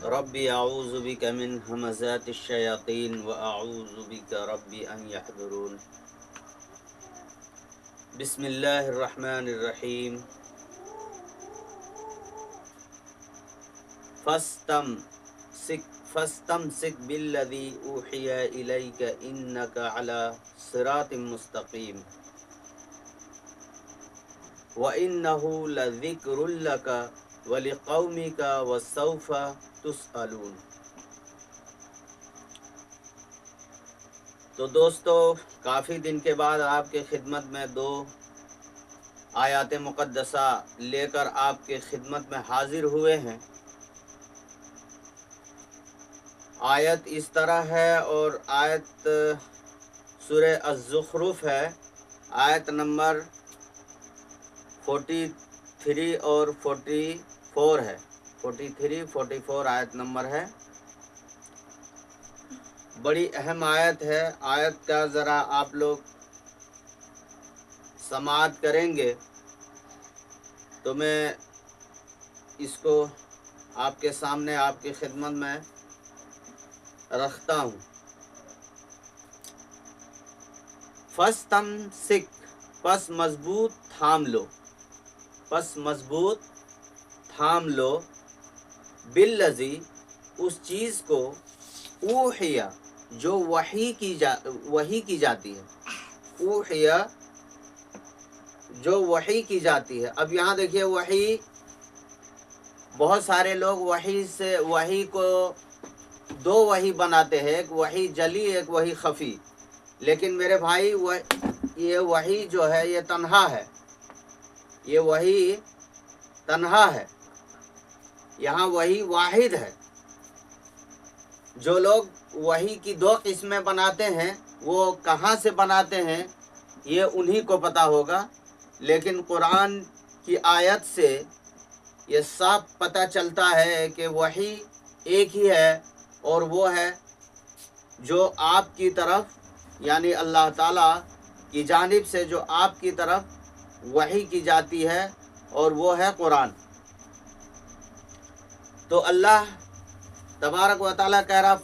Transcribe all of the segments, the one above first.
ربی اعوذ بک من همزات الشیاطین و اعوذ بک ربی ان یحضرون۔ بسم اللہ الرحمن الرحیم۔ فاستمسک بالذی اوحی الیک انک علی صراط مستقیم وَإِنَّهُ لَذِكْرٌ لَكَ وَلِقَوْمِكَ وَسَوْفَ تُسْأَلُونَ۔ تو دوستو، کافی دن کے بعد آپ کے خدمت میں دو آیات مقدسہ لے کر آپ کے خدمت میں حاضر ہوئے ہیں۔ آیت اس طرح ہے اور آیت سورہ الزخرف ہے، آیت نمبر 43 اور 44 ہے۔ 43-44 آیت نمبر ہے۔ بڑی اہم آیت ہے۔ آیت کا ذرا آپ لوگ سماعت کریں گے تو میں اس کو آپ کے سامنے آپ کی خدمت میں رکھتا ہوں۔ فاستمسک، پس مضبوط تھام لو، پس مضبوط تھام لو، بالذی، اس چیز کو، اوحیا، جو وحی کی جاتی ہے، اوحیا، جو وحی کی جاتی ہے۔ اب یہاں دیکھیے، وحی، بہت سارے لوگ وحی کو دو وحی بناتے ہیں، ایک وحی جلی، ایک وحی خفی۔ لیکن میرے بھائی، یہ وحی جو ہے یہ تنہا ہے، یہ وحی تنہا ہے، یہاں وحی واحد ہے۔ جو لوگ وحی کی دو قسمیں بناتے ہیں وہ کہاں سے بناتے ہیں یہ انہی کو پتہ ہوگا، لیکن قرآن کی آیت سے یہ صاف پتہ چلتا ہے کہ وحی ایک ہی ہے، اور وہ ہے جو آپ کی طرف، یعنی اللہ تعالیٰ کی جانب سے جو آپ کی طرف وحی کی جاتی ہے، اور وہ ہے قرآن۔ تو اللہ تبارک و تعالیٰ کہہ رہا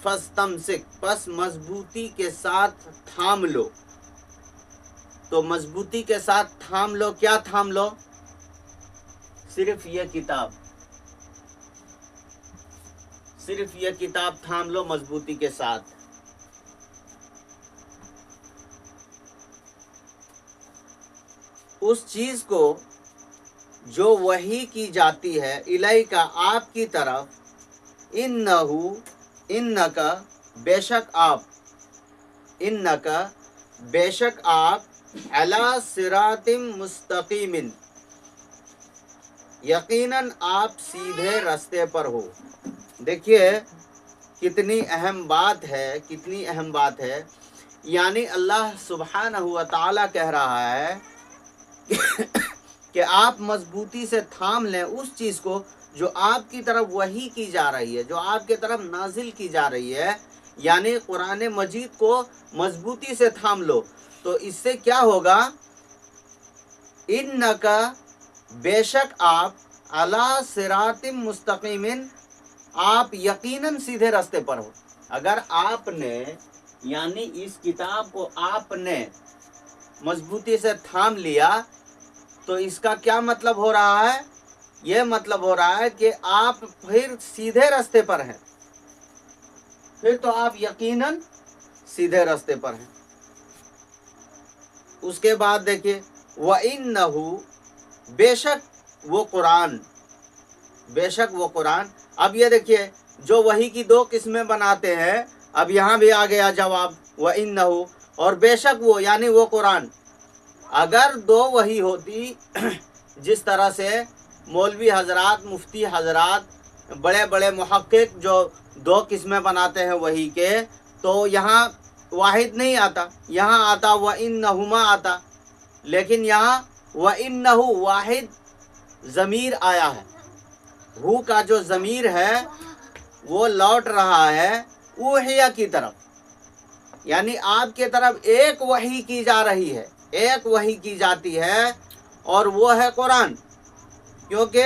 فاستمسک، پس مضبوطی کے ساتھ تھام لو۔ تو مضبوطی کے ساتھ تھام لو، کیا تھام لو؟ صرف یہ کتاب، صرف یہ کتاب تھام لو مضبوطی کے ساتھ۔ اس چیز کو جو وحی کی جاتی ہے، الیک، آپ کی طرف، انکا، بے شک آپ، انکا، بے شک آپ، علی صراط مستقیم، یقیناً آپ سیدھے راستے پر ہو۔ دیکھیے کتنی اہم بات ہے، کتنی اہم بات ہے۔ یعنی اللہ سبحانہ و تعالیٰ کہہ رہا ہے کہ آپ مضبوطی سے تھام لیں اس چیز کو جو آپ کی طرف وحی کی جا رہی ہے، جو آپ کی طرف نازل کی جا رہی ہے، یعنی قرآن مجید کو مضبوطی سے تھام لو۔ تو اس سے کیا ہوگا؟ انکا، بے شک آپ، علی صراط مستقیم، آپ یقیناً سیدھے راستے پر ہو۔ اگر آپ نے، یعنی اس کتاب کو آپ نے مضبوطی سے تھام لیا تو اس کا کیا مطلب ہو رہا ہے؟ یہ مطلب ہو رہا ہے کہ آپ پھر سیدھے راستے پر ہیں، پھر تو آپ یقیناً سیدھے راستے پر ہیں۔ اس کے بعد دیکھیے، وَإِنَّهُ، بے شک وہ قرآن، بے شک وہ قرآن۔ اب یہ دیکھیے، جو وحی کی دو قسمیں بناتے ہیں، اب یہاں بھی آ گیا جواب، وَإِنَّهُ، اور بے شک وہ، یعنی وہ قرآن۔ اگر دو وحی ہوتی، جس طرح سے مولوی حضرات، مفتی حضرات، بڑے بڑے محقق جو دو قسمیں بناتے ہیں وحی کے، تو یہاں واحد نہیں آتا، یہاں آتا وَإِنَّهُمَا آتا، لیکن یہاں وَإِنَّهُ واحد ضمیر آیا ہے۔ ہو کا جو ضمیر ہے وہ لوٹ رہا ہے اوحیہ کی طرف، یعنی آپ کی طرف ایک وحی کی جا رہی ہے، ایک وحی کی جاتی ہے، اور وہ ہے قرآن۔ کیونکہ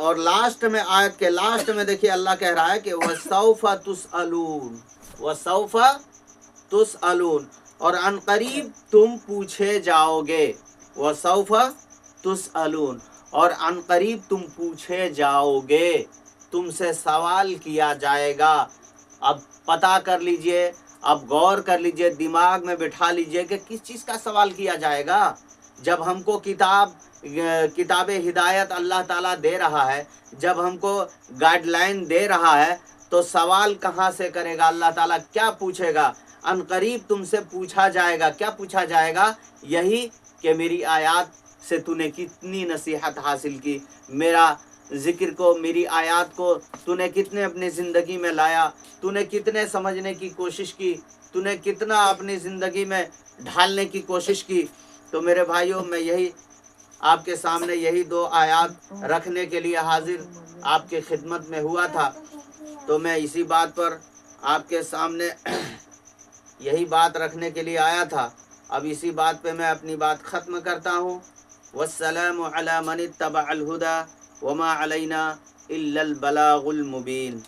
اور لاسٹ میں آیت کے لاسٹ میں دیکھیے اللہ کہہ رہا ہے کہ وَسَوْفَ تُسْأَلُونَ وَسَوْفَ تُسْأَلُونَ اور عن قریب تم پوچھے جاؤ گے وَسَوْفَ تُسْأَلُونَ اور عن قریب تم پوچھے جاؤ گے، تم سے سوال کیا جائے گا۔ اب پتہ کر لیجئے، اب غور کر لیجئے، دماغ میں بٹھا لیجئے کہ کس چیز کا سوال کیا جائے گا۔ جب ہم کو کتاب ہدایت اللہ تعالیٰ دے رہا ہے، جب ہم کو گائیڈ لائن دے رہا ہے، تو سوال کہاں سے کرے گا اللہ تعالیٰ؟ کیا پوچھے گا؟ ان قریب تم سے پوچھا جائے گا۔ کیا پوچھا جائے گا؟ یہی کہ میری آیات سے تو نے کتنی نصیحت حاصل کی، میرا ذکر کو، میری آیات کو تو نے کتنے اپنی زندگی میں لایا، تو نے کتنے سمجھنے کی کوشش کی، تو نے کتنا اپنی زندگی میں ڈھالنے کی کوشش کی۔ تو میرے بھائیوں، میں یہی آپ کے سامنے یہی 2 آیات رکھنے کے لیے حاضر آپ کی خدمت میں ہوا تھا۔ تو میں اسی بات پر آپ کے سامنے یہی بات رکھنے کے لیے آیا تھا۔ اب اسی بات پہ میں اپنی بات ختم کرتا ہوں۔ والسلام علی من اتبع الہدی وما علینا الا البلاغ المبین۔